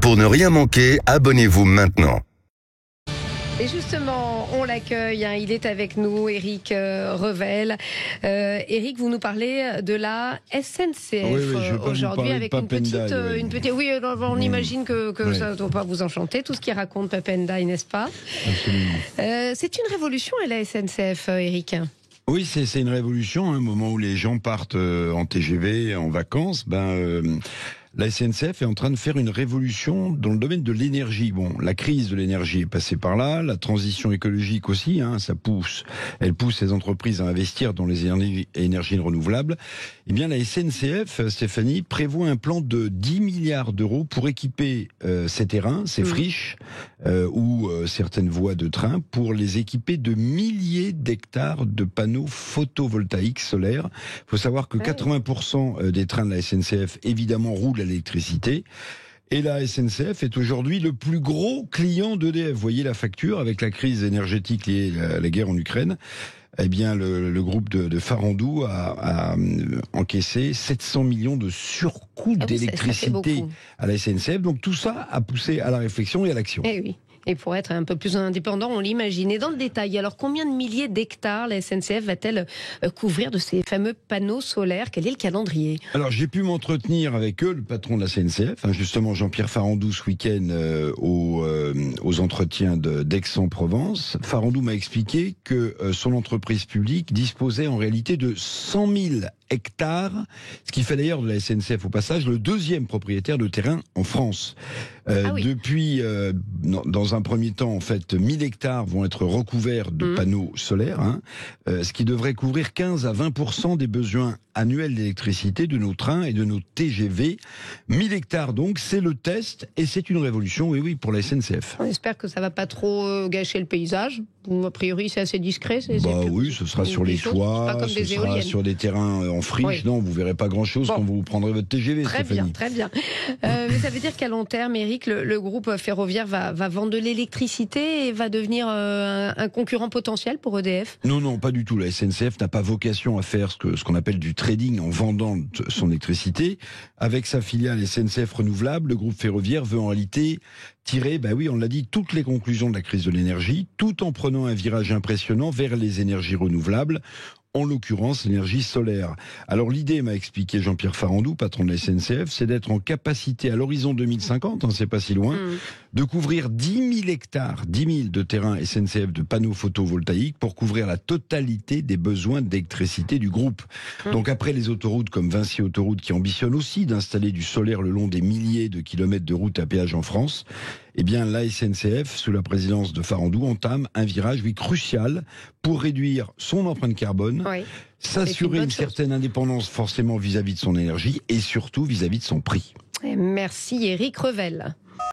Pour ne rien manquer, abonnez-vous maintenant. Et justement, on l'accueille, il est avec nous, Éric Revel. Éric, vous nous parlez de la SNCF aujourd'hui avec une petite... Oui, on imagine que ça ne doit pas vous enchanter, tout ce qui raconte Papendai, n'est-ce pas? Absolument. C'est une révolution, la SNCF, Éric. Oui, c'est une révolution, un moment où les gens partent en TGV, en vacances. La SNCF est en train de faire une révolution dans le domaine de l'énergie. Bon, la crise de l'énergie est passée par là, la transition écologique aussi, elle pousse les entreprises à investir dans les énergies renouvelables. Eh bien, la SNCF, Stéphanie, prévoit un plan de 10 milliards d'euros pour équiper ces terrains, ces friches ou certaines voies de train, pour les équiper de milliers d'hectares de panneaux photovoltaïques solaires. Il faut savoir que 80% des trains de la SNCF, évidemment, roulent à l'électricité. Et la SNCF est aujourd'hui le plus gros client d'EDF. Vous voyez la facture avec la crise énergétique liée à la guerre en Ukraine. Eh bien, le groupe de Farandou a encaissé 700 millions de surcoût d'électricité à la SNCF. Donc tout ça a poussé à la réflexion et à l'action. Eh oui. Et pour être un peu plus indépendant, on l'imagine. Et dans le détail, alors combien de milliers d'hectares la SNCF va-t-elle couvrir de ces fameux panneaux solaires? Quel est le calendrier? Alors j'ai pu m'entretenir avec eux, le patron de la SNCF, justement Jean-Pierre Farandou, ce week-end aux entretiens d'Aix-en-Provence. Farandou m'a expliqué que son entreprise publique disposait en réalité de 100 000 hectares, ce qui fait d'ailleurs de la SNCF au passage le deuxième propriétaire de terrain en France. Depuis, dans un premier temps, en fait, 1000 hectares vont être recouverts de panneaux solaires, ce qui devrait couvrir 15 à 20% des besoins annuels d'électricité de nos trains et de nos TGV. 1000 hectares donc, c'est le test et c'est une révolution, oui, pour la SNCF. On espère que ça va pas trop gâcher le paysage. A priori, c'est assez discret. Oui, ce sera sur les toits, ce sera sur des terrains en friche. Oui. Non, vous verrez pas grand-chose quand vous prendrez votre TGV. Très bien. Mais ça veut dire qu'à long terme, Éric, le groupe ferroviaire va vendre de l'électricité et va devenir un concurrent potentiel pour EDF? Non, pas du tout. La SNCF n'a pas vocation à faire ce qu'on appelle du trading en vendant son électricité. Avec sa filiale SNCF Renouvelable, le groupe ferroviaire veut en réalité tirer, on l'a dit, toutes les conclusions de la crise de l'énergie, tout en prenant un virage impressionnant vers les énergies renouvelables, en l'occurrence l'énergie solaire. Alors l'idée, m'a expliqué Jean-Pierre Farandou, patron de la SNCF, c'est d'être en capacité à l'horizon 2050, c'est pas si loin, de couvrir 10 000 hectares, 10 000 de terrain SNCF de panneaux photovoltaïques pour couvrir la totalité des besoins d'électricité du groupe. Donc après les autoroutes comme Vinci Autoroute qui ambitionnent aussi d'installer du solaire le long des milliers de kilomètres de routes à péage en France, eh bien, la SNCF, sous la présidence de Farandou, entame un virage, crucial pour réduire son empreinte carbone, s'assurer une certaine indépendance forcément vis-à-vis de son énergie et surtout vis-à-vis de son prix. Merci Éric Revel.